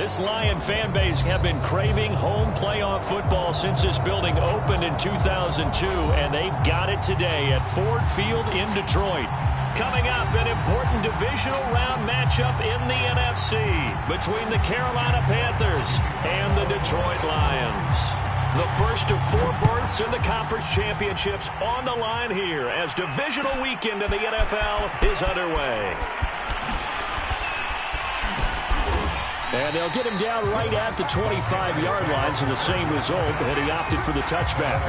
This Lion fan base have been craving home playoff football since this building opened in 2002, and they've got it today at Ford Field in Detroit. Coming up, an important divisional round matchup in the NFC between the Carolina Panthers and the Detroit Lions. The first of 4 berths in the conference championships on the line here as divisional weekend in the NFL is underway. And they'll get him down right at the 25-yard line, so the same result, but he opted for the touchback.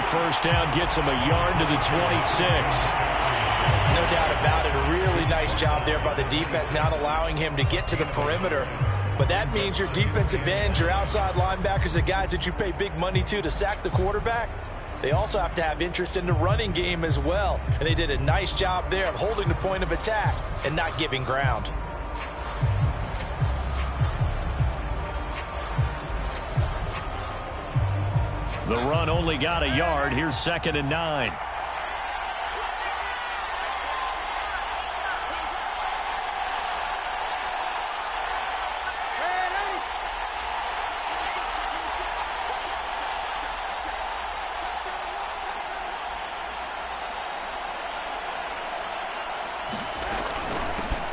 First down gets him a yard to the 26. No doubt about it. A really nice job there by the defense, not allowing him to get to the perimeter. But that means your defensive ends, your outside linebackers, the guys that you pay big money to sack the quarterback, they also have to have interest in the running game as well. And they did a nice job there of holding the point of attack and not giving ground. The run only got a yard. Here's 2nd and 9.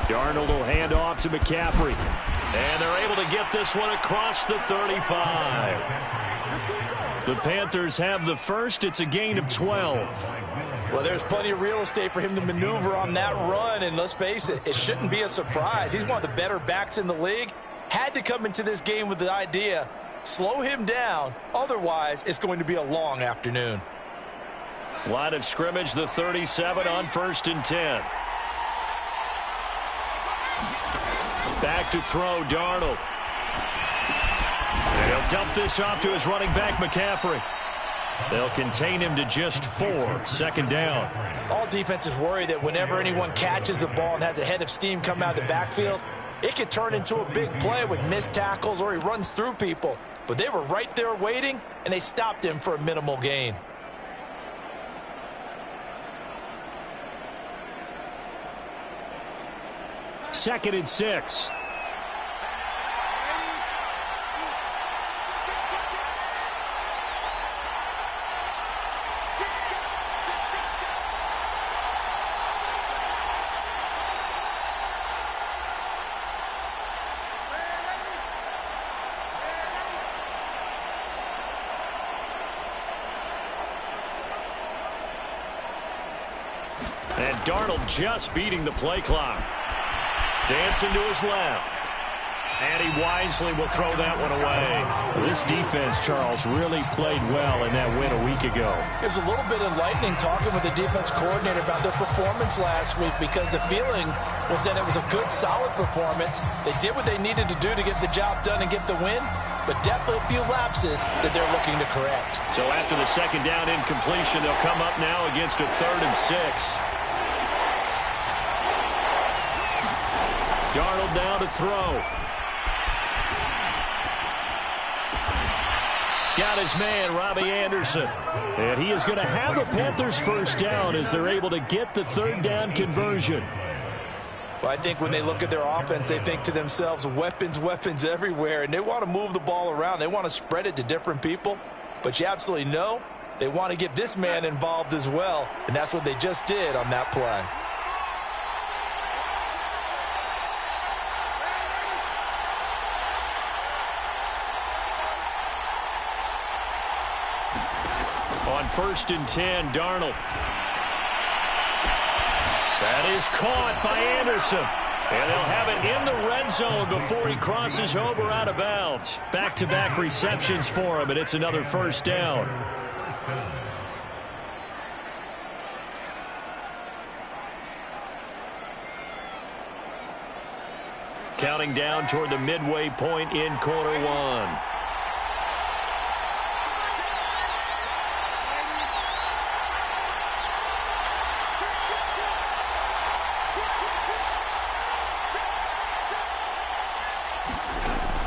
Darnold will hand off to McCaffrey. And they're able to get this one across the 35. The Panthers have the first. It's a gain of 12. Well, there's plenty of real estate for him to maneuver on that run, and let's face it, it shouldn't be a surprise. He's one of the better backs in the league. Had to come into this game with the idea, slow him down, otherwise it's going to be a long afternoon. Line of scrimmage, the 37 on 1st and 10. Back to throw, Darnold. He'll dump this off to his running back, McCaffrey. They'll contain him to just 4. 2nd down. All defenses worry that whenever anyone catches the ball and has a head of steam come out of the backfield, it could turn into a big play with missed tackles or he runs through people. But they were right there waiting, and they stopped him for a minimal gain. Second and 6. And Darnold just beating the play clock. Dancing to his left. And he wisely will throw that one away. This defense, Charles, really played well in that win a week ago. It was a little bit enlightening talking with the defense coordinator about their performance last week because the feeling was that it was a good, solid performance. They did what they needed to do to get the job done and get the win, but definitely a few lapses that they're looking to correct. So after the 2nd down incompletion, they'll come up now against a 3rd and 6. Darnold down to throw. Got his man, Robbie Anderson. And he is going to have a Panthers first down as they're able to get the 3rd down conversion. Well, I think when they look at their offense, they think to themselves, weapons, weapons everywhere. And they want to move the ball around. They want to spread it to different people. But you absolutely know they want to get this man involved as well. And that's what they just did on that play. On 1st and 10, Darnold. That is caught by Anderson. And they'll have it in the red zone before he crosses over out of bounds. Back-to-back receptions for him, and it's another first down. Counting down toward the midway point in quarter one.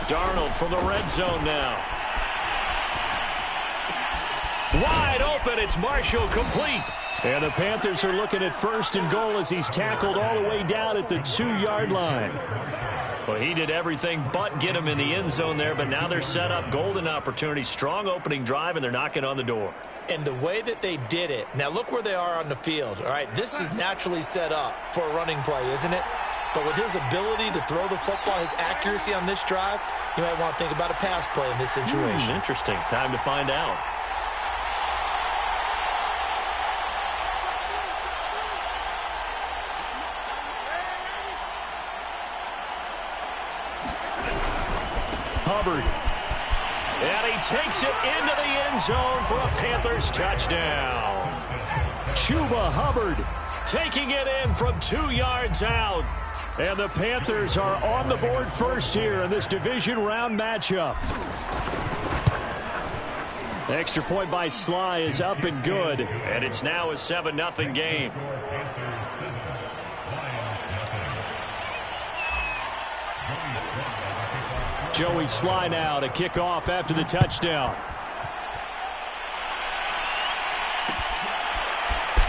Darnold from the red zone now. Wide open, it's Marshall, complete. And the Panthers are looking at 1st and goal as he's tackled all the way down at the 2-yard line. Well, he did everything but get him in the end zone there, but now they're set up. Golden opportunity, strong opening drive, and they're knocking on the door. And the way that they did it, now look where they are on the field. All right, this is naturally set up for a running play, isn't it? But with his ability to throw the football, his accuracy on this drive, you might want to think about a pass play in this situation. Interesting. Time to find out. Hubbard. And he takes it into the end zone for a Panthers touchdown. Chuba Hubbard taking it in from 2 yards out. And the Panthers are on the board first here in this division round matchup. The extra point by Sly is up and good. And it's now a 7-0 game. Joey Sly now to kick off after the touchdown.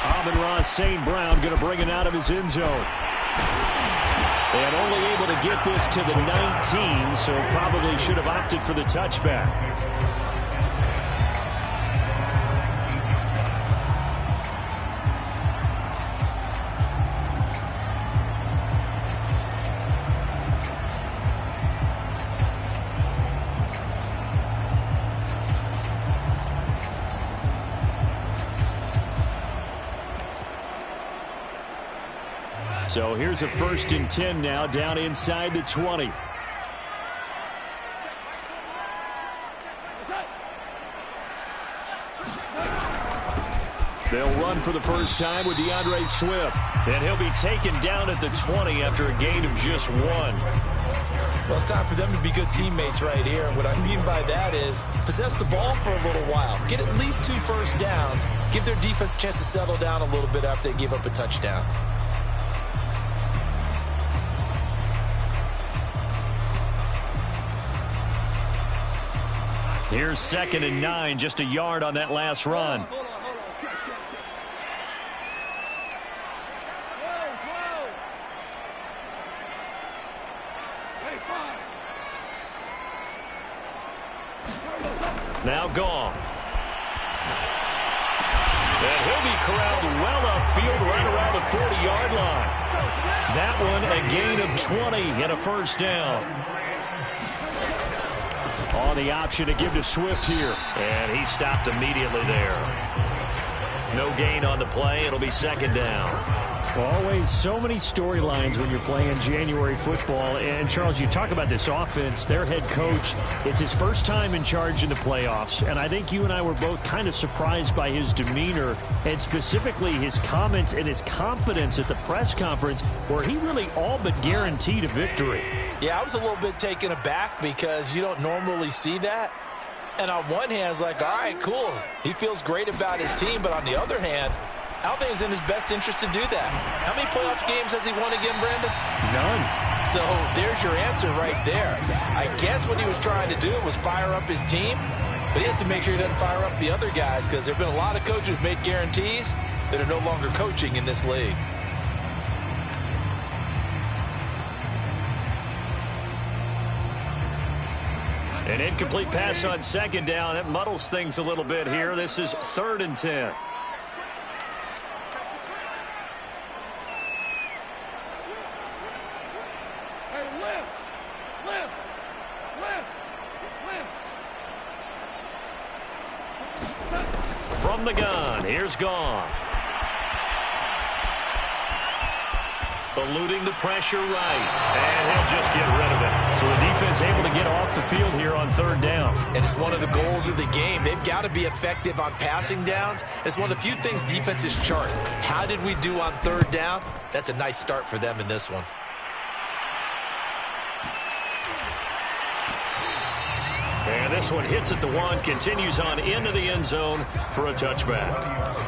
Amon-Ra St. Brown going to bring it out of his end zone. And only able to get this to the 19, so probably should have opted for the touchback. So here's a 1st and 10 now, down inside the 20. They'll run for the first time with DeAndre Swift. And he'll be taken down at the 20 after a gain of just 1. Well, it's time for them to be good teammates right here. And what I mean by that is possess the ball for a little while. Get at least 2 first downs. Give their defense a chance to settle down a little bit after they give up a touchdown. Here's 2nd and 9, just a yard on that last run. Now gone. And he'll be corralled well upfield right around the 40-yard line. That one a gain of 20 and a first down. On the option to give to Swift here. And he stopped immediately there. No gain on the play. It'll be 2nd down. Always so many storylines when you're playing January football. And, Charles, you talk about this offense, their head coach, it's his first time in charge in the playoffs. And I think you and I were both kind of surprised by his demeanor and specifically his comments and his confidence at the press conference where he really all but guaranteed a victory. Yeah, I was a little bit taken aback because you don't normally see that. And on one hand, it's like, all right, cool. He feels great about his team. But on the other hand, I don't think it's in his best interest to do that. How many playoff games has he won again, Brandon? None. So there's your answer right there. I guess what he was trying to do was fire up his team, but he has to make sure he doesn't fire up the other guys because there have been a lot of coaches who made guarantees that are no longer coaching in this league. An incomplete pass on 2nd down. That muddles things a little bit here. This is 3rd and 10. From the gun, here's Goff. Eluding the pressure right. And he'll just get rid of it. So the defense able to get off the field here on third down. And it's one of the goals of the game. They've got to be effective on passing downs. It's one of the few things defenses chart. How did we do on third down? That's a nice start for them in this one. And this one hits at the 1, continues on into the end zone for a touchback.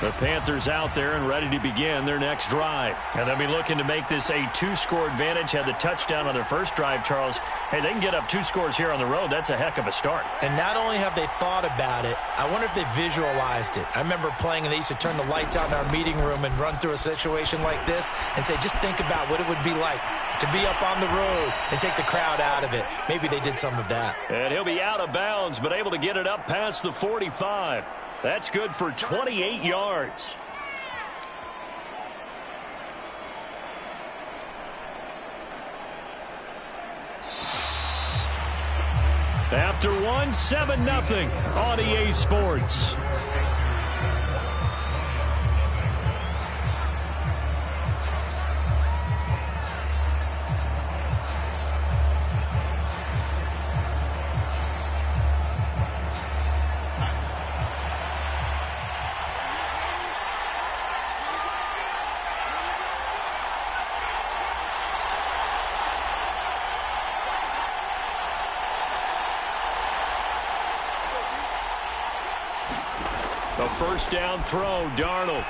The Panthers out there and ready to begin their next drive. And they'll be looking to make this a 2-score advantage. Had the touchdown on their first drive, Charles. Hey, they can get up 2 scores here on the road. That's a heck of a start. And not only have they thought about it, I wonder if they visualized it. I remember playing and they used to turn the lights out in our meeting room and run through a situation like this and say, just think about what it would be like to be up on the road and take the crowd out of it. Maybe they did some of that. And he'll be out of bounds, but able to get it up past the 45. That's good for 28 yards. After 1, 7-0 on EA Sports. A first down throw, Darnold.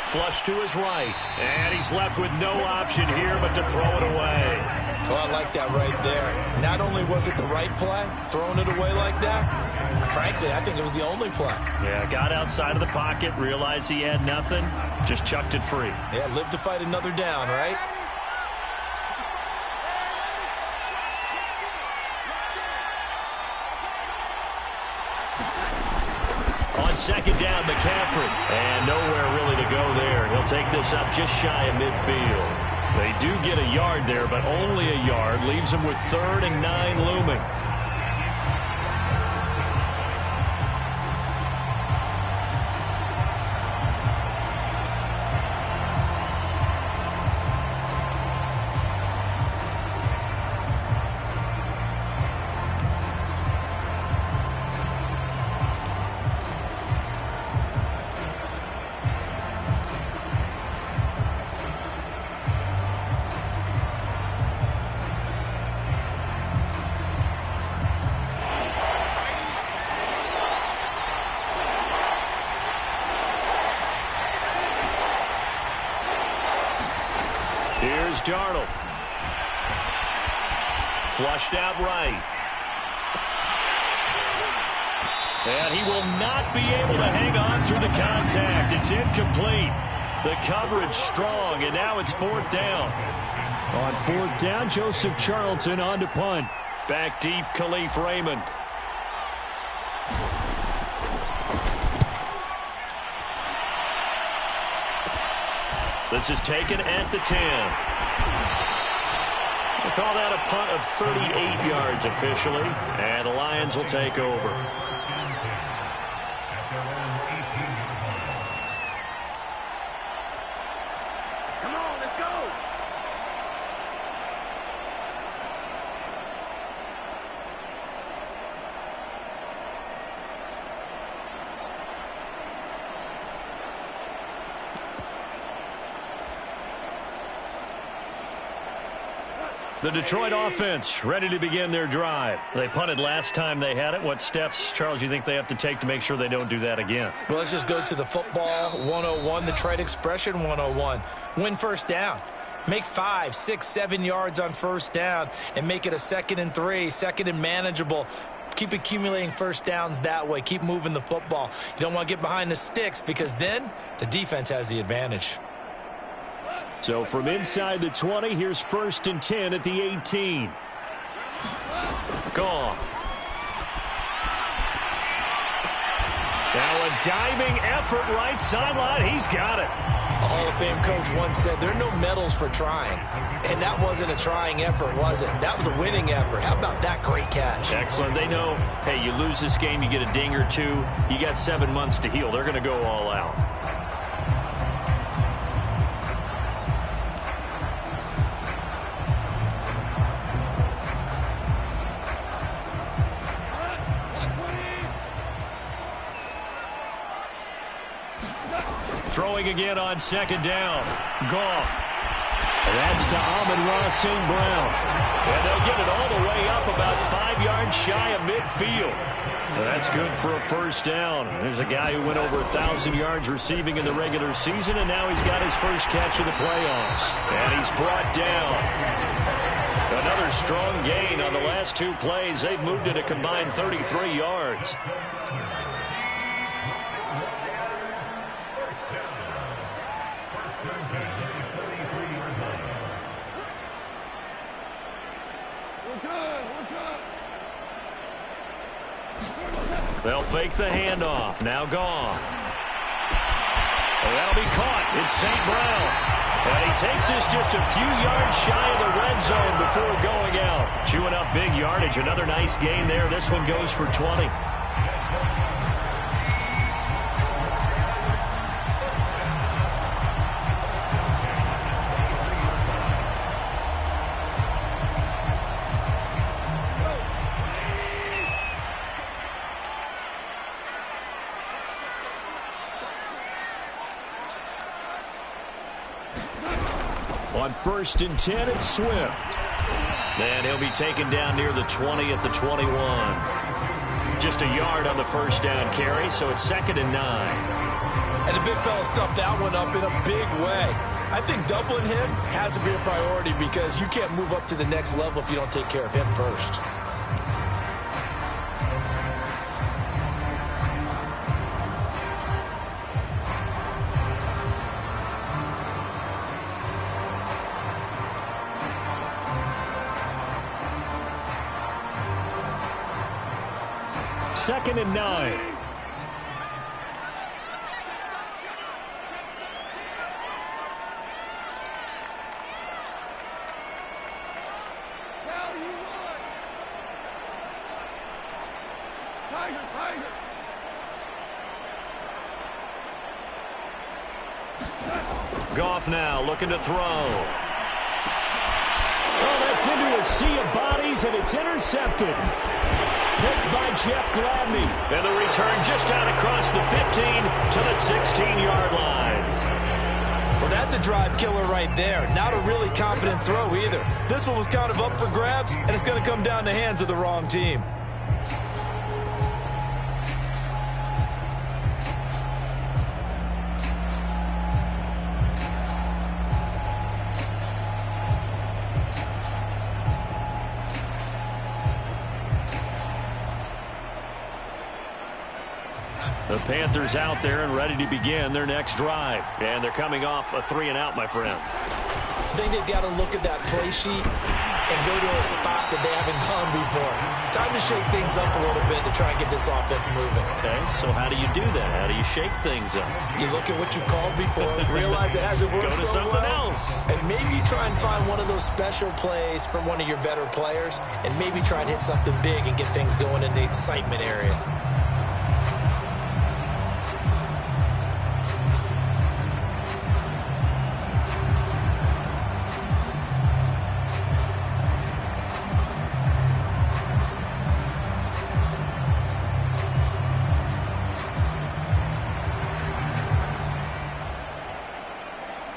Flush to his right. And he's left with no option here but to throw it away. Oh, I like that right there. Not only was it the right play, throwing it away like that, frankly, I think it was the only play. Yeah, got outside of the pocket, realized he had nothing, just chucked it free. Yeah, live to fight another down, right? On second down, McCaffrey. And nowhere really to go there. He'll take this up just shy of midfield. They do get a yard there, but only a yard. Leaves them with 3rd and 9 looming. Here's Darnold. Flushed out right. And he will not be able to hang on through the contact. It's incomplete. The coverage strong, and now it's 4th down. On 4th down, Joseph Charlton on to punt. Back deep, Khalif Raymond. This is taken at the 10. We'll call that a punt of 38 yards officially, and the Lions will take over. Come on, let's go. The Detroit offense ready to begin their drive. They punted last time they had it. What steps, Charles, you think they have to take to make sure they don't do that again? Well, let's just go to the football 101, the trade expression 101. Win first down. Make 5, 6, 7 yards on first down and make it a 2nd and 3, 2nd and manageable. Keep accumulating first downs that way. Keep moving the football. You don't want to get behind the sticks because then the defense has the advantage. So from inside the 20, here's 1st and 10 at the 18. Gone. Now a diving effort right sideline. He's got it. A Hall of Fame coach once said, there are no medals for trying. And that wasn't a trying effort, was it? That was a winning effort. How about that great catch? Excellent. They know, hey, you lose this game, you get a ding or two. You got 7 months to heal. They're going to go all out. Throwing again on second down. Goff. And that's to Amon-Ra St. Brown. And they'll get it all the way up about 5 yards shy of midfield. That's good for a first down. There's a guy who went over 1,000 yards receiving in the regular season, and now he's got his first catch of the playoffs. And he's brought down. Another strong gain on the last 2 plays. They've moved it a combined 33 yards. They'll fake the handoff. Now Goff. And that'll be caught. It's St. Brown. And he takes this just a few yards shy of the red zone before going out. Chewing up big yardage. Another nice gain there. This one goes for 20. On 1st and 10, it's Swift. And he'll be taken down near the 20 at the 21. Just a yard on the first down carry, so it's 2nd and 9. And the big fella stuffed that one up in a big way. I think doubling him has to be a priority because you can't move up to the next level if you don't take care of him first. Second and 9. Goff now looking to throw. Oh, that's into a sea of bodies, and it's intercepted. Picked by Jeff Gladney. And the return just out across the 15 to the 16-yard line. Well, that's a drive killer right there. Not a really confident throw either. This one was kind of up for grabs, and it's going to come down the hands of the wrong team. The Panthers out there and ready to begin their next drive. And they're coming off a 3-and-out, my friend. I think they've got to look at that play sheet and go to a spot that they haven't gone before. Time to shake things up a little bit to try and get this offense moving. Okay, so how do you do that? How do you shake things up? You look at what you've called before, realize it hasn't worked so well. Go to something else. And maybe you try and find one of those special plays from one of your better players, and maybe try and hit something big and get things going in the excitement area.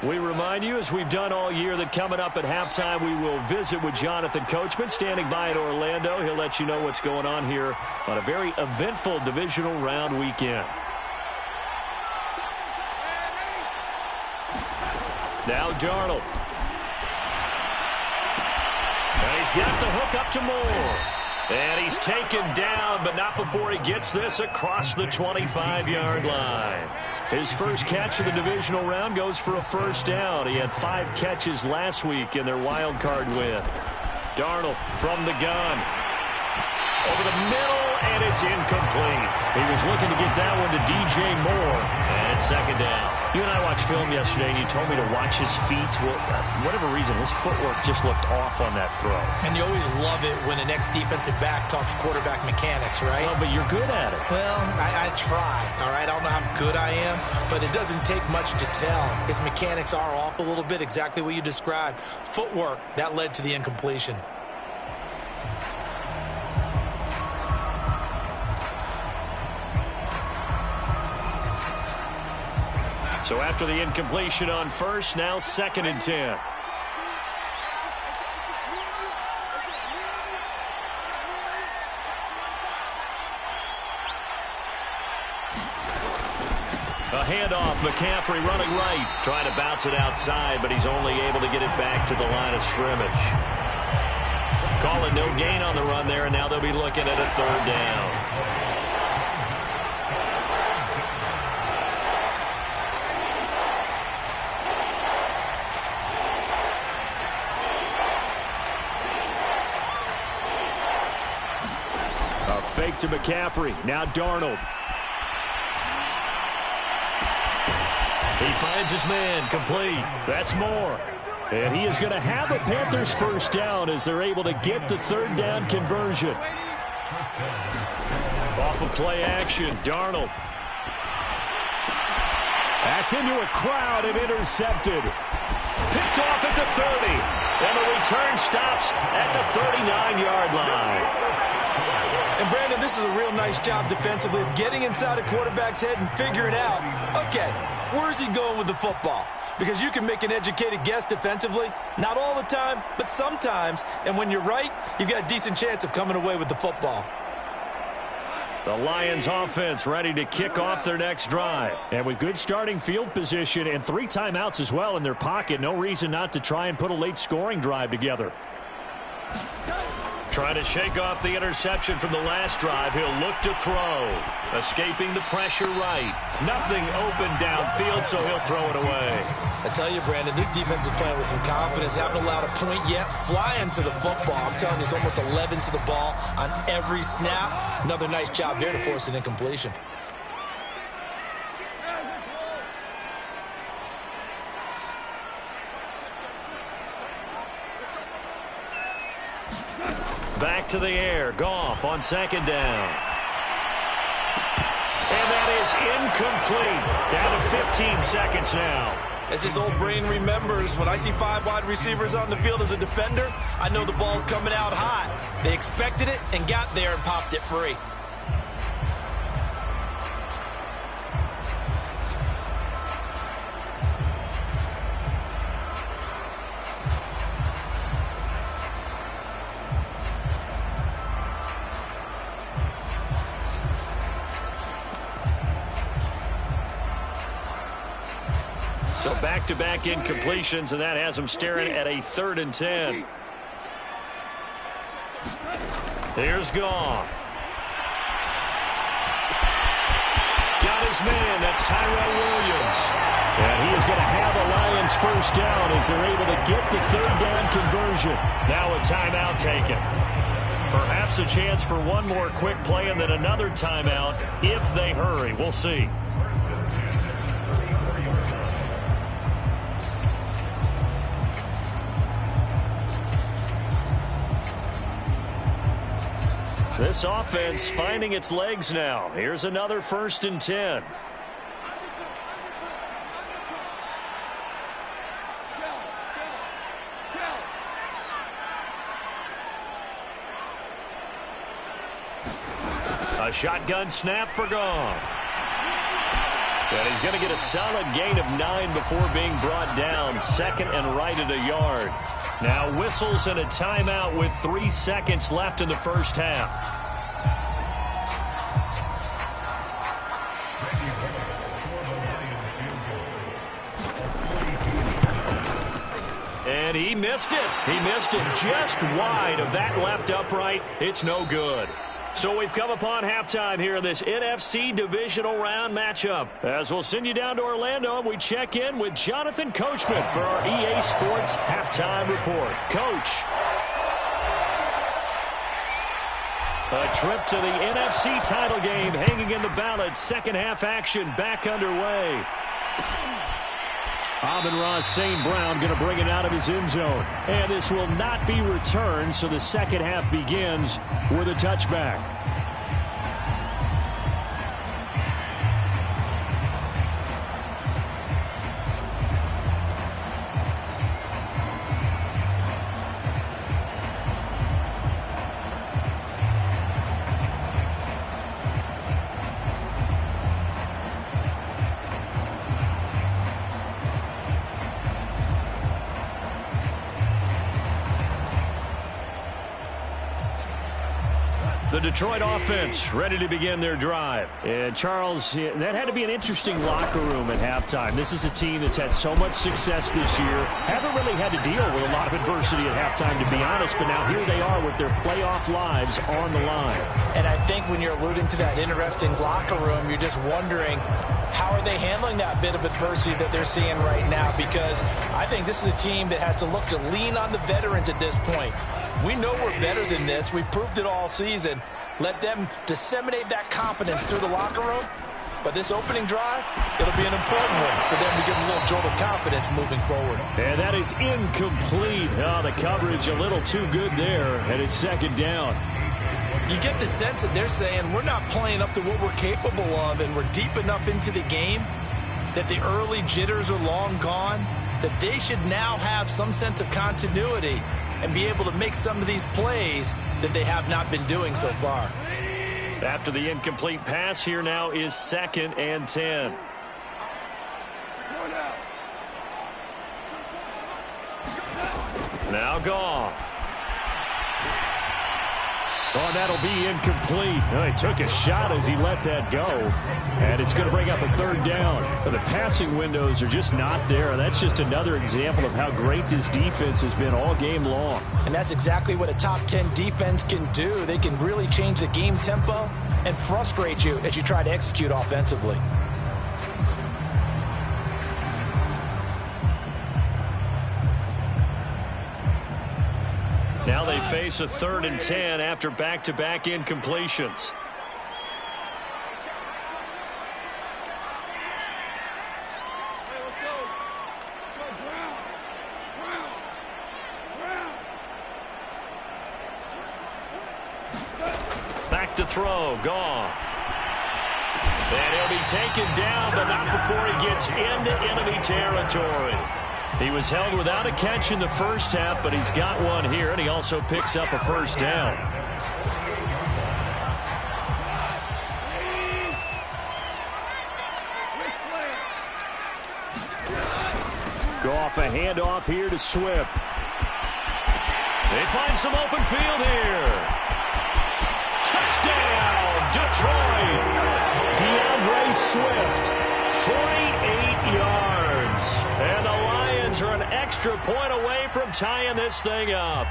We remind you, as we've done all year, that coming up at halftime, we will visit with Jonathan Coachman, standing by in Orlando. He'll let you know what's going on here on a very eventful divisional round weekend. Now Darnold. And he's got the hook up to Moore. And he's taken down, but not before he gets this across the 25-yard line. His first catch of the divisional round goes for a first down. He had 5 catches last week in their wild card win. Darnold from the gun. Over the middle, and it's is incomplete. He was looking to get that one to DJ Moore. And it's second down. You and I watched film yesterday, and you told me to watch his feet. Well, for whatever reason, his footwork just looked off on that throw. And you always love it when an ex-defensive back talks quarterback mechanics, right? Well, but you're good at it. Well, I try, all right? I don't know how good I am, but it doesn't take much to tell. His mechanics are off a little bit, exactly what you described. Footwork, that led to the incompletion. So after the incompletion on first, now 2nd and 10. A handoff, McCaffrey running right, trying to bounce it outside, but he's only able to get it back to the line of scrimmage. Calling no gain on the run there, and now they'll be looking at a 3rd down. Fake to McCaffrey. Now Darnold. He finds his man. Complete. That's Moore. And he is going to have a Panthers 1st down as they're able to get the 3rd down conversion. Off of play action. Darnold. That's into a crowd and intercepted. Picked off at the 30. And the return stops at the 39-yard line. And, Brandon, this is a real nice job defensively of getting inside a quarterback's head and figuring out, okay, where's he going with the football? Because you can make an educated guess defensively, not all the time, but sometimes. And when you're right, you've got a decent chance of coming away with the football. The Lions offense ready to kick off their next drive. And with good starting field position and 3 timeouts as well in their pocket, no reason not to try and put a late scoring drive together. Trying to shake off the interception from the last drive. He'll look to throw. Escaping the pressure right. Nothing open downfield, so he'll throw it away. I tell you, Brandon, this defense is playing with some confidence. Haven't allowed a point yet. Flying to the football. I'm telling you, it's almost 11 to the ball on every snap. Another nice job there to force an incompletion. Back to the air. Goff on 2nd down. And that is incomplete. Down to 15 seconds now. As his old brain remembers, when I see 5 wide receivers on the field as a defender, I know the ball's coming out hot. They expected it and got there and popped it free. So back-to-back incompletions, and that has him staring at a 3rd and 10. Here's Goff. Got his man. That's Tyrell Williams. And he is going to have a Lions 1st down as they're able to get the 3rd down conversion. Now a timeout taken. Perhaps a chance for one more quick play and then another timeout if they hurry. We'll see. This offense finding its legs now. Here's another 1st and 10. A shotgun snap for Goff. And he's going to get a solid gain of 9 before being brought down. 2nd and right at a yard. Now whistles and a timeout with 3 seconds left in the 1st half. And he missed it. He missed it just wide of that left upright. It's no good. So we've come upon halftime here in this NFC divisional round matchup. As we'll send you down to Orlando, and we check in with Jonathan Coachman for our EA Sports Halftime Report. Coach. A trip to the NFC title game hanging in the balance. Second half action back underway. Amon-Ra St. Brown going to bring it out of his end zone. And this will not be returned, so the second half begins with a touchback. The Detroit offense ready to begin their drive. And Charles, that had to be an interesting locker room at halftime. This is a team that's had so much success this year. Haven't really had to deal with a lot of adversity at halftime, to be honest. But now here they are with their playoff lives on the line. And I think when you're alluding to that interesting locker room, you're just wondering, how are they handling that bit of adversity that they're seeing right now? Because I think this is a team that has to look to lean on the veterans at this point. We know we're better than this. We've proved it all season. Let them disseminate that confidence through the locker room. But this opening drive, it'll be an important one for them to get a little jolt of confidence moving forward. And that is incomplete. Oh, the coverage a little too good there, and it's second down. You get the sense that they're saying we're not playing up to what we're capable of, and we're deep enough into the game that the early jitters are long gone, that they should now have some sense of continuity and be able to make some of these plays that they have not been doing so far. After the incomplete pass, here now is 2nd and 10. Now Goff. Oh, that'll be incomplete. Oh, he took a shot as he let that go. And it's going to bring up a 3rd down. But the passing windows are just not there. That's just another example of how great this defense has been all game long. And that's exactly what a top 10 defense can do. They can really change the game tempo and frustrate you as you try to execute offensively. Now they face a 3rd and 10 after back-to-back incompletions. Back to throw, Goff. And he'll be taken down, but not before he gets into enemy territory. He was held without a catch in the first half, but he's got one here, and he also picks up a 1st down. Go off a handoff here to Swift. They find some open field here. Touchdown, Detroit. DeAndre Swift, 48 yards. And the Lions are an extra point away from tying this thing up.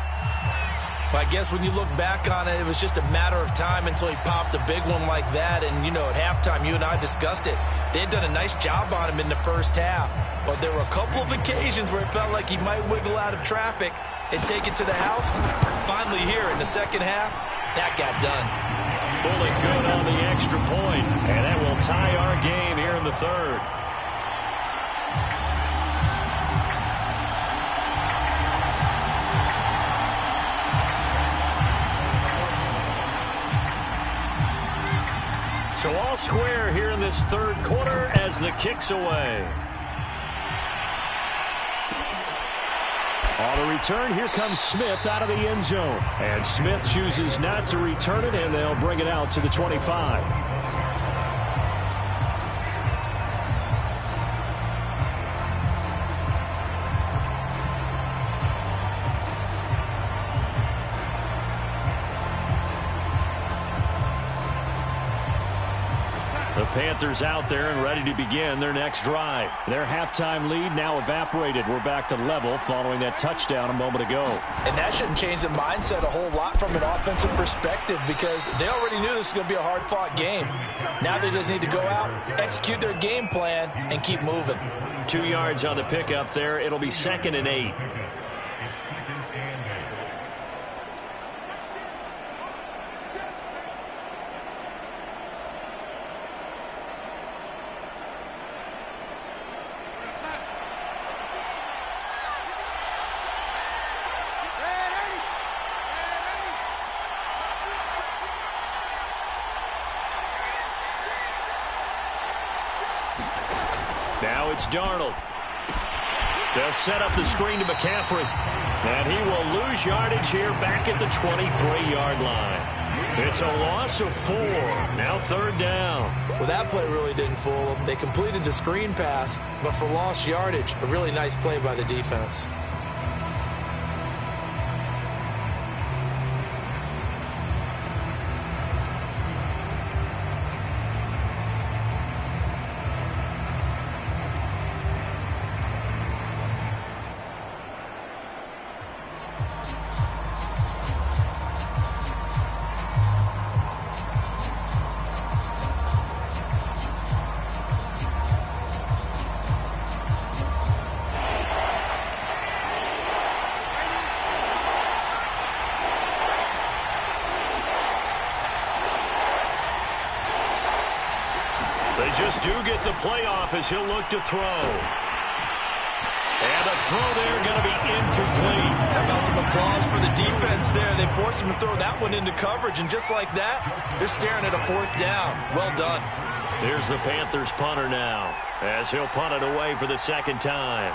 Well, I guess when you look back on it, it was just a matter of time until he popped a big one like that. And, you know, at halftime, you and I discussed it. They had done a nice job on him in the first half. But there were a couple of occasions where it felt like he might wiggle out of traffic and take it to the house. Finally here in the second half, that got done. Pulling good on the extra point. And that will tie our game here in the 3rd. So all square here in this 3rd quarter as the kick's away. On the return, here comes Smith out of the end zone. And Smith chooses not to return it, and they'll bring it out to the 25. The Panthers out there and ready to begin their next drive. Their halftime lead now evaporated. We're back to level following that touchdown a moment ago. And that shouldn't change the mindset a whole lot from an offensive perspective because they already knew this was going to be a hard-fought game. Now they just need to go out, execute their game plan, and keep moving. 2 yards on the pickup there. It'll be 2nd and 8. it's Darnold. They'll set up the screen to McCaffrey. And he will lose yardage here back at the 23-yard line. It's a loss of 4. Now 3rd down. Well, that play really didn't fool them. They completed the screen pass, but for lost yardage, a really nice play by the defense. They just do get the playoff as he'll look to throw. And a throw there going to be incomplete. How about some applause for the defense there? They forced him to throw that one into coverage, and just like that, they're staring at a 4th down. Well done. Here's the Panthers punter now, as he'll punt it away for the 2nd time.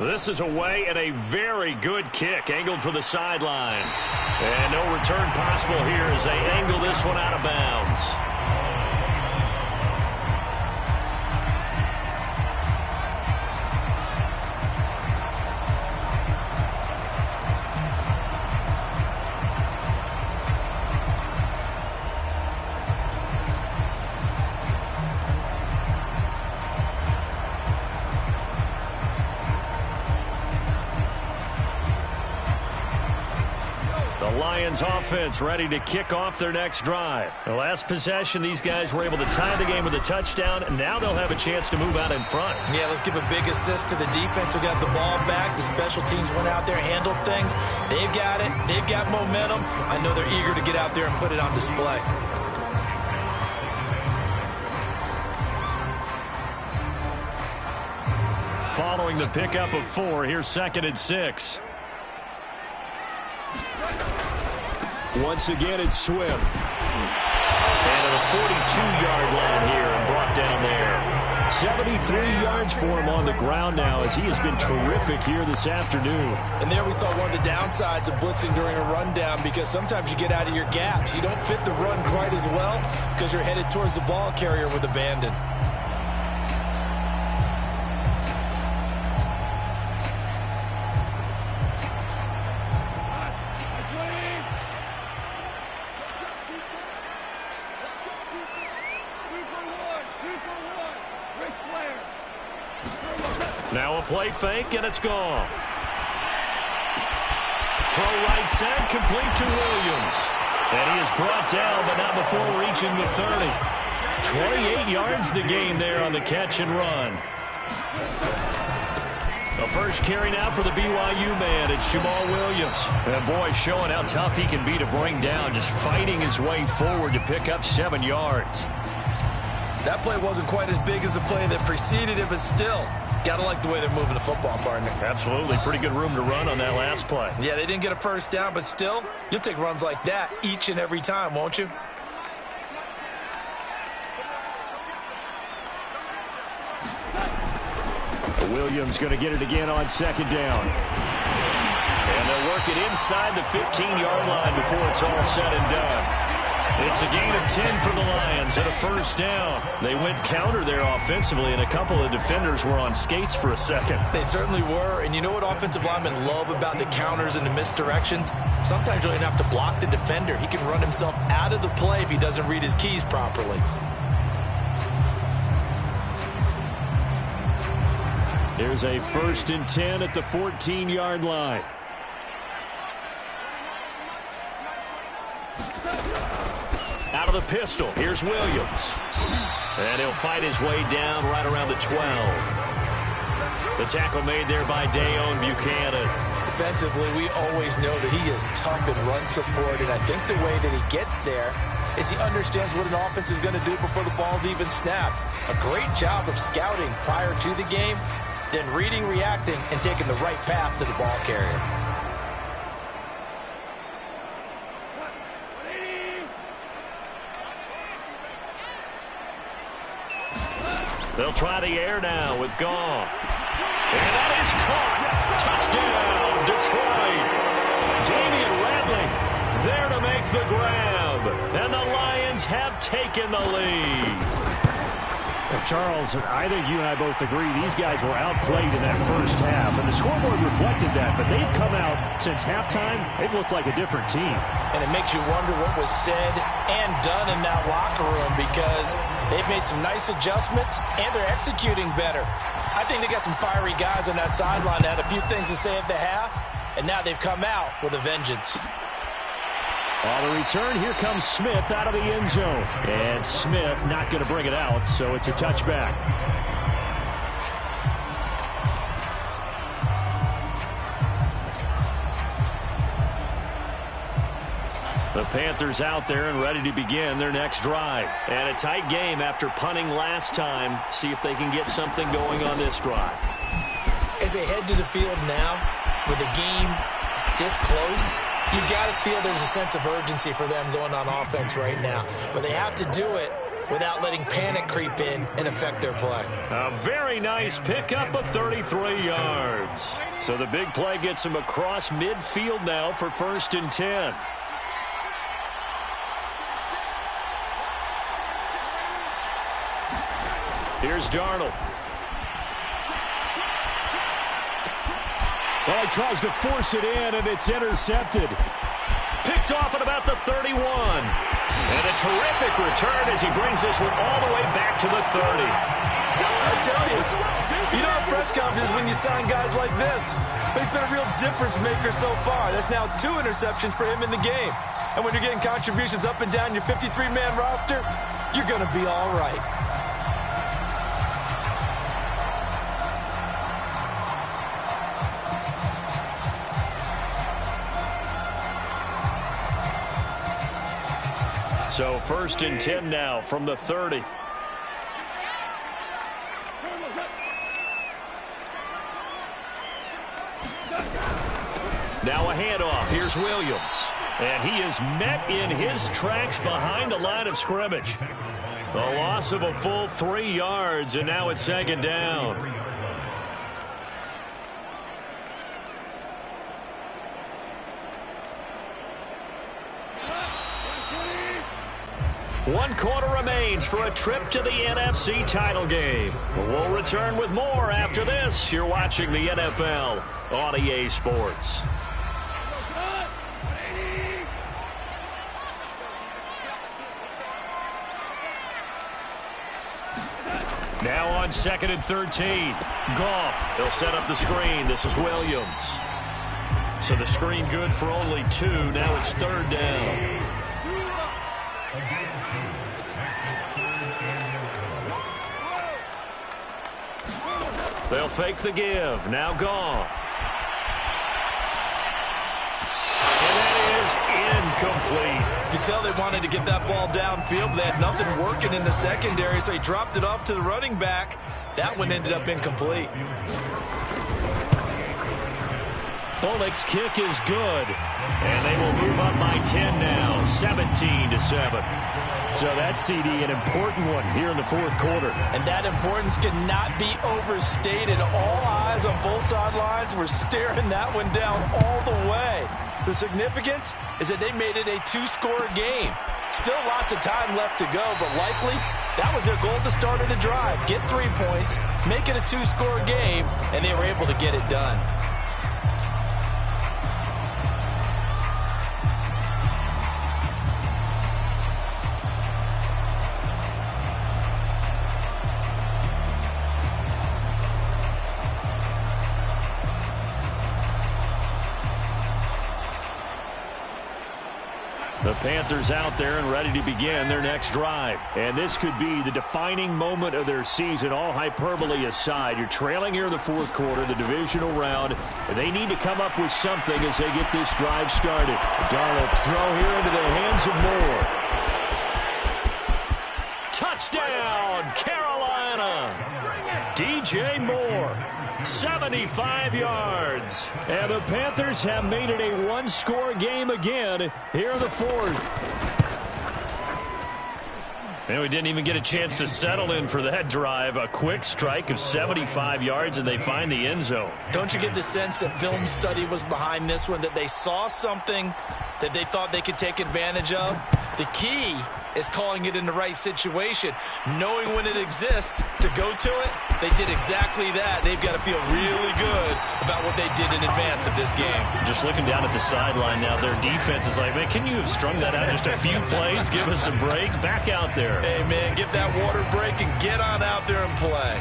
This is away and a very good kick angled for the sidelines. And no return possible here as they angle this one out of bounds. Lions offense ready to kick off their next drive. The last possession, these guys were able to tie the game with a touchdown, and now they'll have a chance to move out in front. Yeah, let's give a big assist to the defense who got the ball back. The special teams went out there, handled things. They've got it. They've got momentum. I know they're eager to get out there and put it on display. Following the pickup of 4, here's 2nd and 6. Once again, it's Swift. And at a 42-yard line here and brought down there. 73 yards for him on the ground now as he has been terrific here this afternoon. And there we saw one of the downsides of blitzing during a rundown, because sometimes you get out of your gaps. You don't fit the run quite as well because you're headed towards the ball carrier with abandon. Now a play fake, and it's gone. Throw right side, complete to Williams. And he is brought down, but not before reaching the 30. 28 yards the gain there on the catch and run. The first carry now for the BYU man. It's Jamal Williams. And boy, showing how tough he can be to bring down, just fighting his way forward to pick up 7 yards. That play wasn't quite as big as the play that preceded it, but still, gotta like the way they're moving the football, partner. Absolutely. Pretty good room to run on that last play. Yeah, they didn't get a first down, but still, you'll take runs like that each and every time, won't you? Williams going to get it again on 2nd down. And they'll work it inside the 15-yard line before it's all said and done. It's a gain of 10 for the Lions and a first down. They went counter there offensively, and a couple of defenders were on skates for a second. They certainly were, and you know what offensive linemen love about the counters and the misdirections? Sometimes you don't even have to block the defender. He can run himself out of the play if he doesn't read his keys properly. There's a 1st and 10 at the 14-yard line. Out out of the pistol. Here's Williams. And he'll fight his way down right around the 12. The tackle made there by Dayon Buchanan. Defensively, we always know that he is tough in run support, and I think the way that he gets there is he understands what an offense is going to do before the ball's even snapped. A great job of scouting prior to the game, then reading, reacting, and taking the right path to the ball carrier. They'll try the air now with Goff. And that is caught. Touchdown, Detroit. Damian Radley there to make the grab. And the Lions have taken the lead. Well, Charles, I think you and I both agree these guys were outplayed in that first half. And the scoreboard reflected that, but they've come out since halftime. They've looked like a different team. And it makes you wonder what was said and done in that locker room, because they've made some nice adjustments and they're executing better. I think they got some fiery guys on that sideline that had a few things to say at the half, and now they've come out with a vengeance. On the return, here comes Smith out of the end zone. And Smith not going to bring it out, so it's a touchback. The Panthers out there and ready to begin their next drive. And a tight game after punting last time. See if they can get something going on this drive. As they head to the field now, with the game this close, you've got to feel there's a sense of urgency for them going on offense right now. But they have to do it without letting panic creep in and affect their play. A very nice pickup of 33 yards. So the big play gets them across midfield now for 1st and 10. Here's Darnold. Well, he tries to force it in, and it's intercepted. Picked off at about the 31. And a terrific return as he brings this one all the way back to the 30. I tell you don't have press conferences when you sign guys like this. But he's been a real difference maker so far. That's now 2 interceptions for him in the game. And when you're getting contributions up and down your 53-man roster, you're going to be all right. So 1st and 10 now from the 30. Now a handoff. Here's Williams. And he is met in his tracks behind the line of scrimmage. A loss of a full 3 yards, and now it's 2nd down. One quarter remains for a trip to the NFC title game. We'll return with more after this. You're watching the NFL on EA Sports. Now on 2nd and 13. Goff. They'll set up the screen. This is Williams. So the screen good for only 2. Now it's 3rd down. They'll fake the give. Now Goff. And that is incomplete. You can tell they wanted to get that ball downfield, but they had nothing working in the secondary, so he dropped it off to the running back. That one ended up incomplete. Bullock's kick is good. And they will move up by 10 now, 17-7. So that CD, an important one here in the 4th quarter. And that importance cannot be overstated. All eyes on both sidelines were staring that one down all the way. The significance is that they made it a 2-score game. Still lots of time left to go, but likely that was their goal at the start of the drive. Get 3 points, make it a 2-score game, and they were able to get it done. The Panthers out there and ready to begin their next drive. And this could be the defining moment of their season, all hyperbole aside. You're trailing here in the fourth quarter, the divisional round. And they need to come up with something as they get this drive started. Darnold's throw here into the hands of Moore. Touchdown, Carolina! DJ Moore. 75 yards. And the Panthers have made it a one-score game again here in the fourth. And we didn't even get a chance to settle in for that drive. A quick strike of 75 yards, and they find the end zone. Don't you get the sense that film study was behind this one, that they saw something that they thought they could take advantage of? The key is calling it in the right situation, knowing when it exists to go to it. They did exactly that. They've got to feel really good about what they did in advance of this game. Just looking down at the sideline now, their defense is like, man, can you have strung that out just a few plays? Give us a break. Back out there. Hey, man, give that water break and get on out there and play.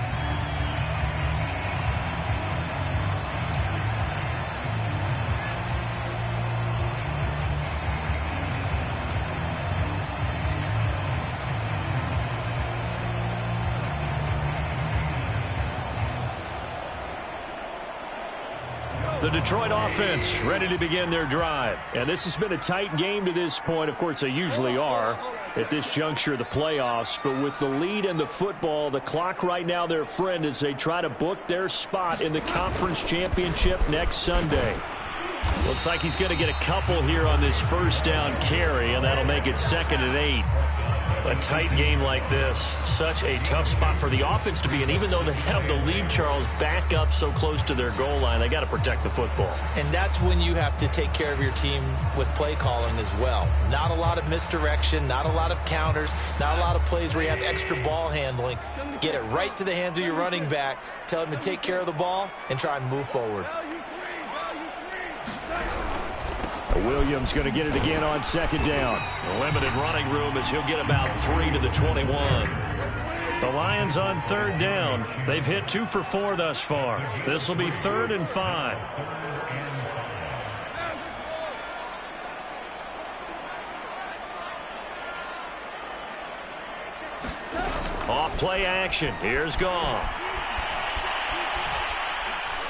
The Detroit offense ready to begin their drive. And this has been a tight game to this point. Of course, they usually are at this juncture of the playoffs. But with the lead in the football, the clock right now their friend as they try to book their spot in the conference championship next Sunday. Looks like he's going to get a couple here on this first down carry, and that'll make it 2nd and 8. A tight game like this, such a tough spot for the offense to be in. Even though they have the lead, Charles, back up so close to their goal line, they got to protect the football. And that's when you have to take care of your team with play calling as well. Not a lot of misdirection, not a lot of counters, not a lot of plays where you have extra ball handling. Get it right to the hands of your running back, tell him to take care of the ball, and try and move forward. Williams going to get it again on 2nd down. Limited running room as he'll get about 3 to the 21. The Lions on 3rd down. They've hit 2 for 4 thus far. This will be 3rd and 5. Off play action. Here's Goff.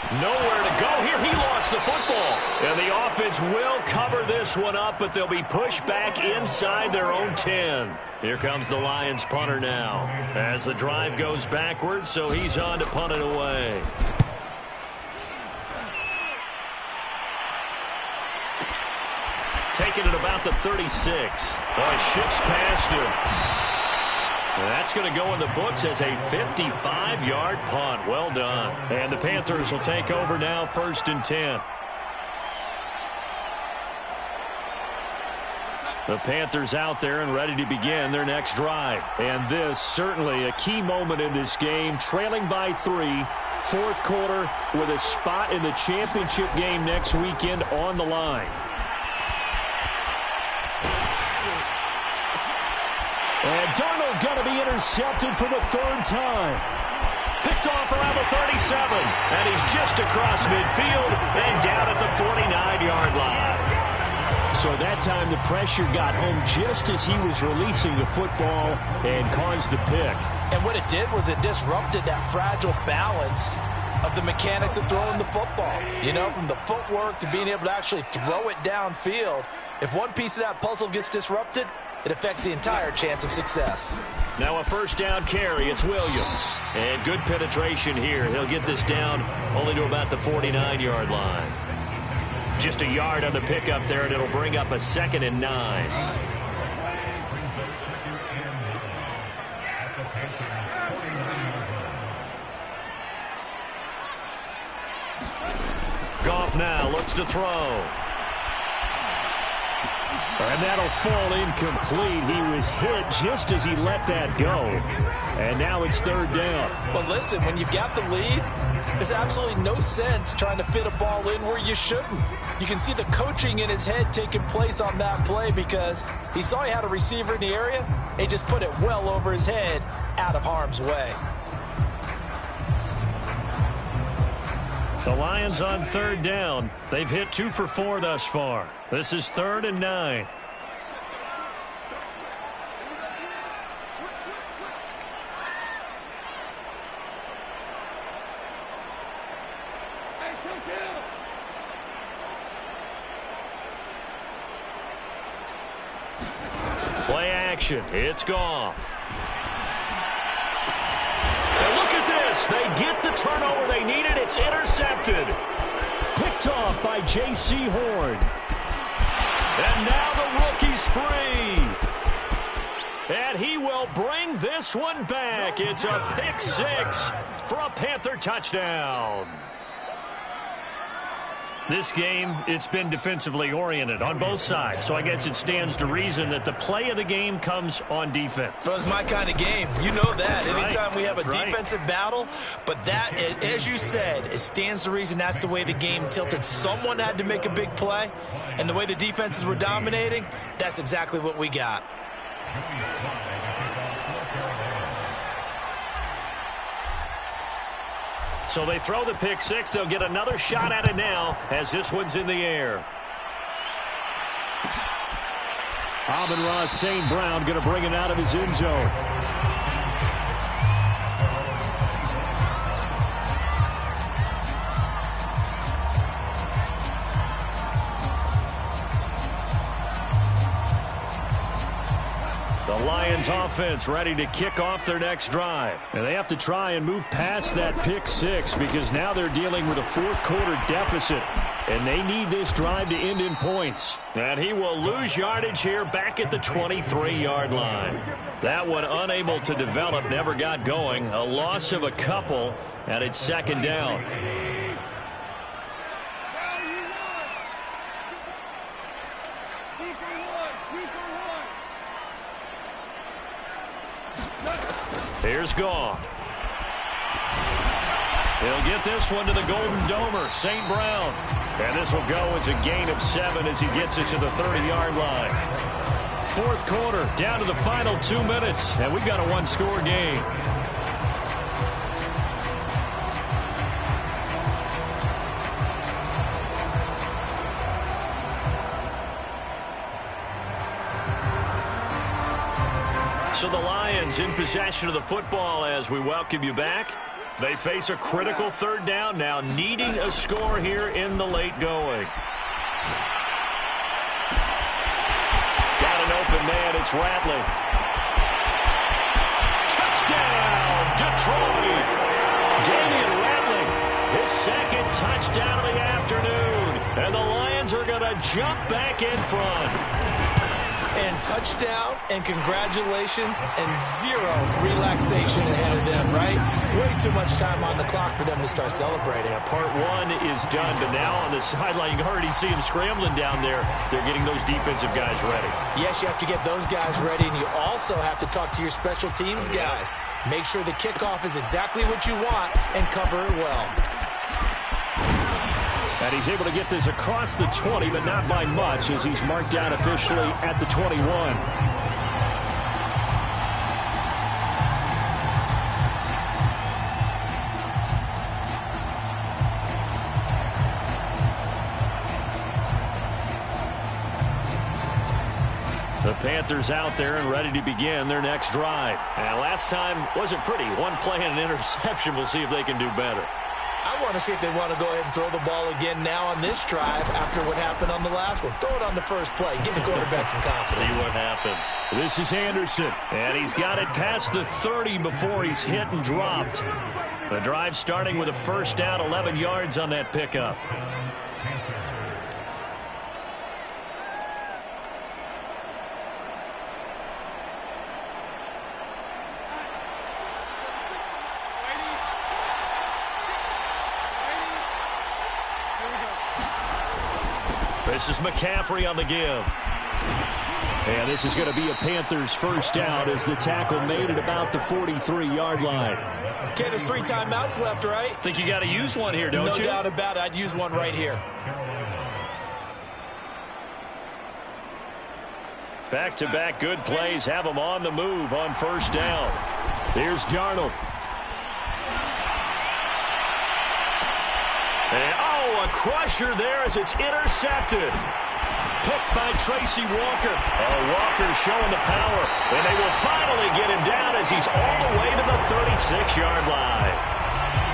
Nowhere to go here. He lost the football. And the offense will cover this one up, but they'll be pushed back inside their own 10. Here comes the Lions punter now as the drive goes backwards, so he's on to punt it away. Taking it about the 36. Shifts past him. That's going to go in the books as a 55-yard punt. Well done. And the Panthers will take over now, 1st and 10. The Panthers out there and ready to begin their next drive. And this certainly a key moment in this game, trailing by 3, 4th quarter with a spot in the championship game next weekend on the line. And Darnold going to be intercepted for the 3rd time. Picked off around the 37. And he's just across midfield and down at the 49-yard line. So that time the pressure got home just as he was releasing the football and caused the pick. And what it did was it disrupted that fragile balance of the mechanics of throwing the football. You know, from the footwork to being able to actually throw it downfield. If one piece of that puzzle gets disrupted, it affects the entire chance of success. Now a 1st down carry. It's Williams. And good penetration here. He'll get this down only to about the 49-yard line. Just a yard on the pickup there, and it'll bring up a 2nd and 9. Goff now looks to throw. And that'll fall incomplete. He was hit just as he let that go. And now it's 3rd down. Well, listen, when you've got the lead, there's absolutely no sense trying to fit a ball in where you shouldn't. You can see the coaching in his head taking place on that play because he saw he had a receiver in the area. He just put it well over his head out of harm's way. The Lions on 3rd down. They've hit 2 for 4 thus far. This is 3rd and 9. Play action. It's Goff. And look at this. They get the turnover they needed. It's intercepted. Picked off by J.C. Horn. And now the rookie's free. And he will bring this one back. It's a pick six for a Panther touchdown. This game, it's been defensively oriented on both sides, so I guess it stands to reason that the play of the game comes on defense. So it's my kind of game. You know that. Anytime we have a defensive battle, but that, as you said, it stands to reason that's the way the game tilted. Someone had to make a big play, and the way the defenses were dominating, that's exactly what we got. So they throw the pick six. They'll get another shot at it now as this one's in the air. Amon-Ra St. Brown going to bring it out of his end zone. The Lions offense ready to kick off their next drive. And they have to try and move past that pick six because now they're dealing with a fourth quarter deficit. And they need this drive to end in points. And he will lose yardage here back at the 23-yard line. That one unable to develop, never got going. A loss of a couple, and it's second down. Here's Goff. He'll get this one to the Golden Domer, St. Brown. And this will go as a gain of 7 as he gets it to the 30-yard line. Fourth quarter, down to the final 2 minutes, and we've got a one-score game. So the Lions in possession of the football as we welcome you back. They face a critical third down now, needing a score here in the late going. Got an open man. It's Rattling. Touchdown, Detroit. Damian Rattling, his second touchdown of the afternoon. And the Lions are going to jump back in front. And touchdown, and congratulations, and zero relaxation ahead of them, right? Way too much time on the clock for them to start celebrating. Yeah, part one is done, but now on the sideline, you can already see them scrambling down there. They're getting those defensive guys ready. Yes, you have to get those guys ready, and you also have to talk to your special teams guys. Make sure the kickoff is exactly what you want and cover it well. And he's able to get this across the 20, but not by much as he's marked down officially at the 21. The Panthers out there and ready to begin their next drive. And last time wasn't pretty. One play and an interception. We'll see if they can do better. I want to see if they want to go ahead and throw the ball again now on this drive after what happened on the last one. Throw it on the first play. Give the quarterback some confidence. See what happens. This is Anderson. And he's got it past the 30 before he's hit and dropped. The drive starting with a first down, 11 yards on that pickup. This is McCaffrey on the give. And this is going to be a Panthers first down as the tackle made at about the 43-yard line. Okay, there's 3 timeouts left, right? Think you got to use one here, don't you? No doubt about it. I'd use one right here. Back-to-back good plays have them on the move on first down. Here's Darnold. And, a crusher there as it's intercepted. picked by Tracy Walker. Oh, Walker showing the power, and they will finally get him down as he's all the way to the 36-yard line.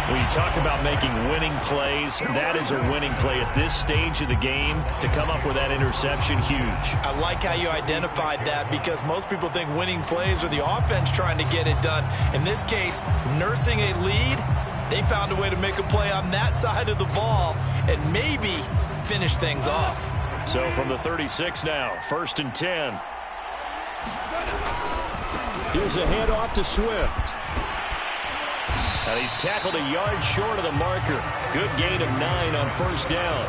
When you talk about making winning plays, that is a winning play at this stage of the game. To come up with that interception, huge. I like how you identified that, because most people think winning plays are the offense trying to get it done. In this case, nursing a lead, they found a way to make a play on that side of the ball and maybe finish things off. So from the 36 now, 1st and 10. Here's a handoff to Swift. And he's tackled a yard short of the marker. Good gain of 9 on 1st down.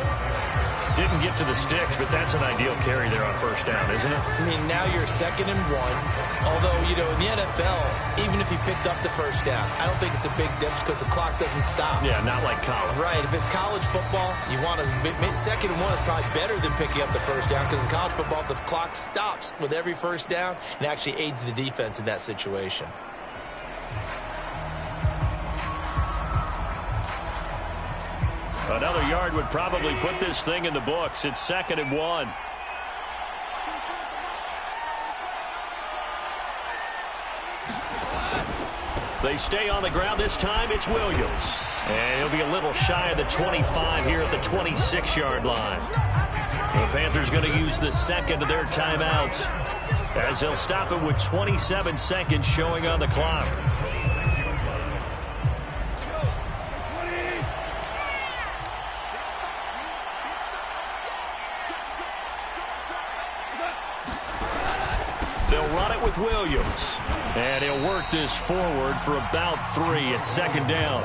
Didn't get to the sticks, but that's an ideal carry there on 1st down, isn't it? I mean, now you're 2nd and 1. Although, you know, in the NFL, even if he picked up the 1st down, I don't think it's a big difference because the clock doesn't stop. Yeah, not like college. Right. If it's college football, you want to 2nd and 1 is probably better than picking up the 1st down, because in college football, the clock stops with every 1st down and actually aids the defense in that situation. Another yard would probably put this thing in the books. It's 2nd and 1. They stay on the ground. This time it's Williams. And he'll be a little shy of the 25 here at the 26-yard line. The Panthers going to use the 2nd of their timeouts, as they'll stop it with 27 seconds showing on the clock. They'll run it with Williams. And he'll work this forward for about 3 at 2nd down.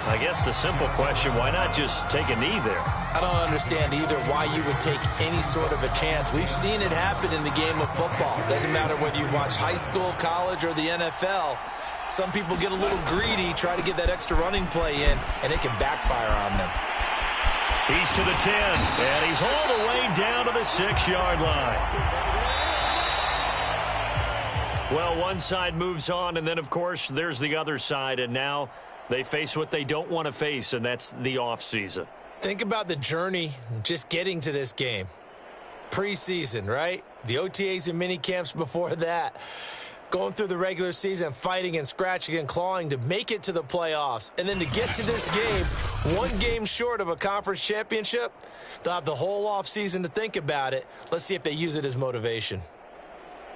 I guess the simple question, why not just take a knee there? I don't understand either why you would take any sort of a chance. We've seen it happen in the game of football. It doesn't matter whether you watch high school, college, or the NFL. Some people get a little greedy, try to get that extra running play in, and it can backfire on them. He's to the 10, and he's all the way down to the 6-yard line. Well, one side moves on, and then, of course, there's the other side, and now they face what they don't want to face, and that's the offseason. Think about the journey just getting to this game. Preseason, right? The OTAs and mini camps before that. Going through the regular season, fighting and scratching and clawing to make it to the playoffs. And then to get to this game, one game short of a conference championship, they'll have the whole offseason to think about it. Let's see if they use it as motivation.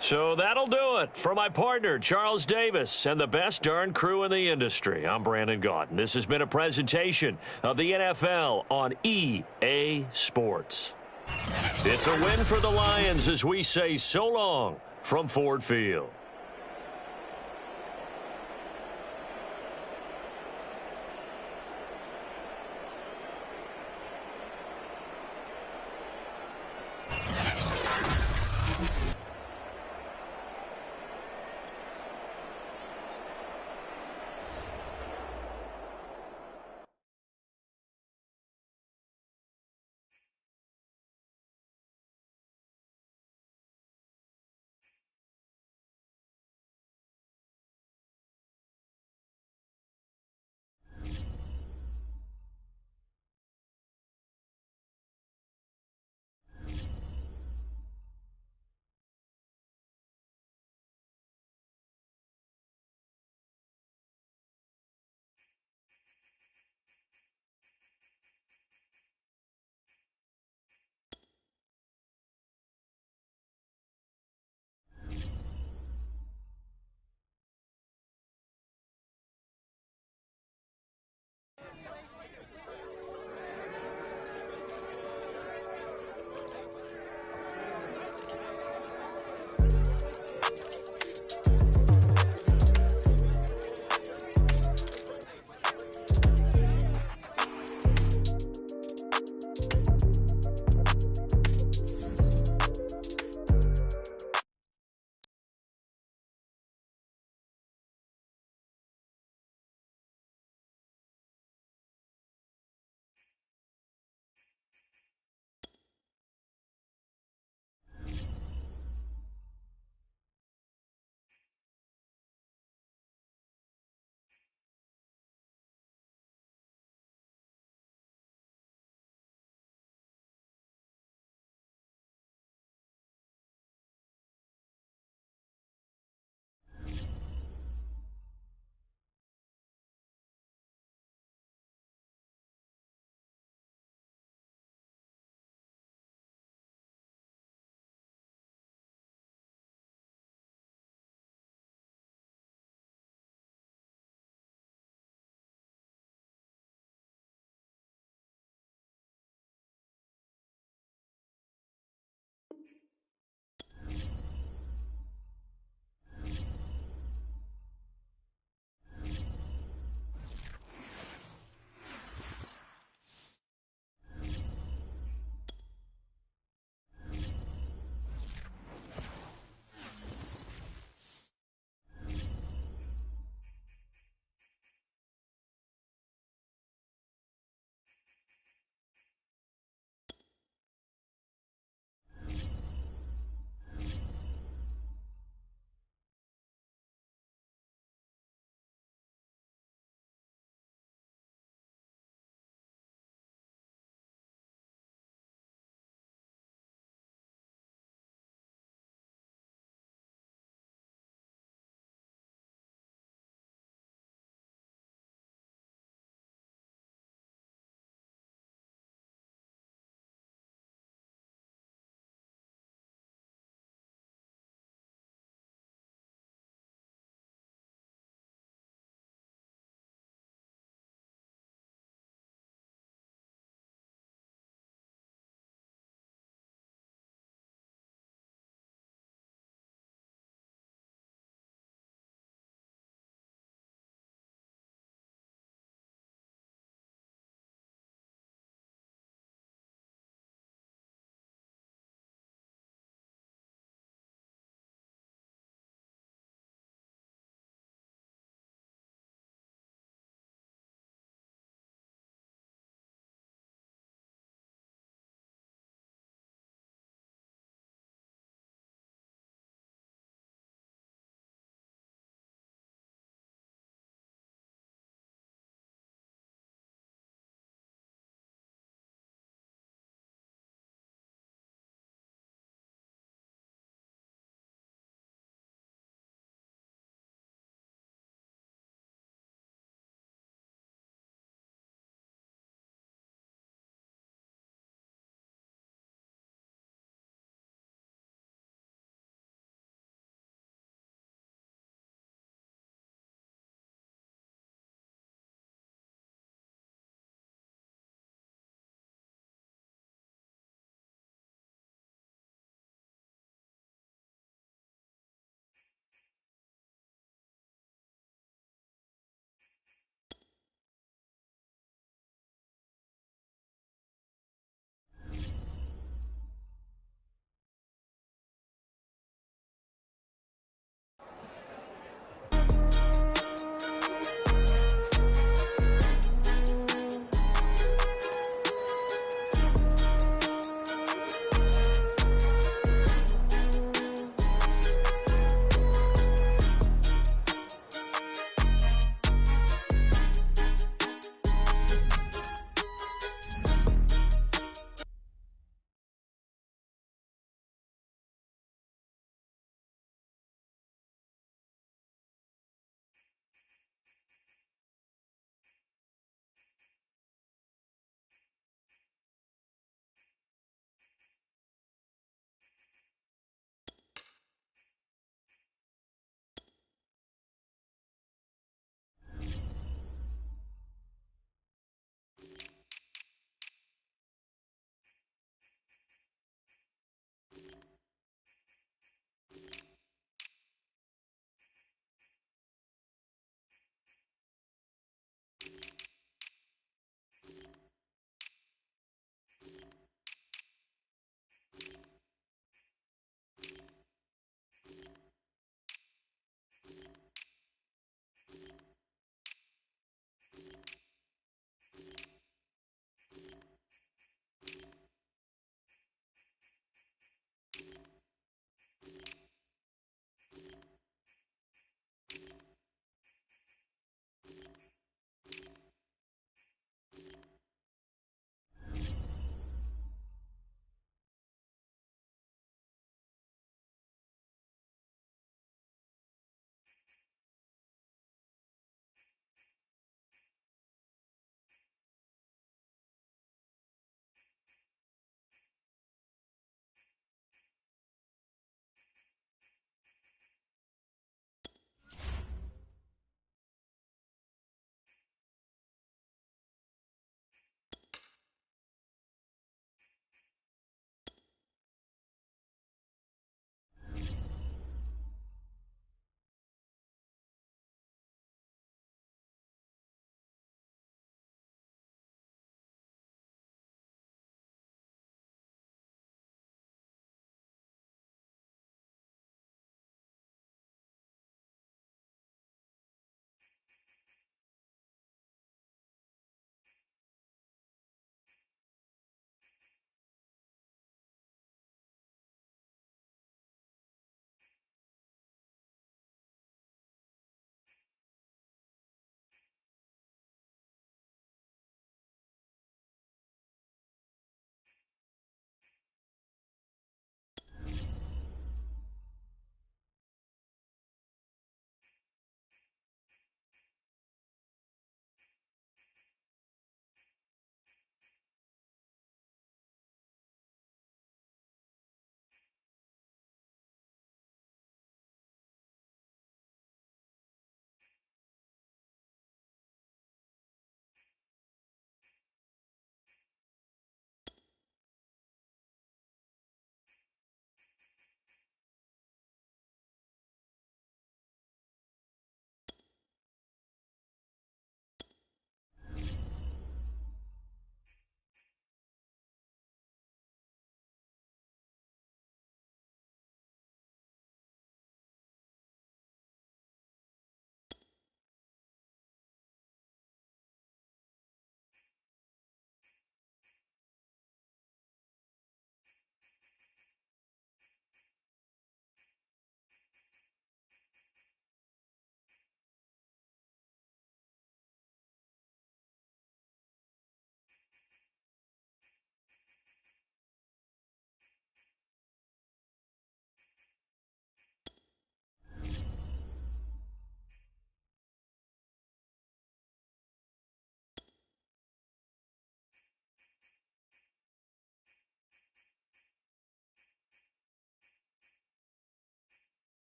So that'll do it for my partner, Charles Davis, and the best darn crew in the industry. I'm Brandon Gaudin. This has been a presentation of the NFL on EA Sports. It's a win for the Lions as we say so long from Ford Field.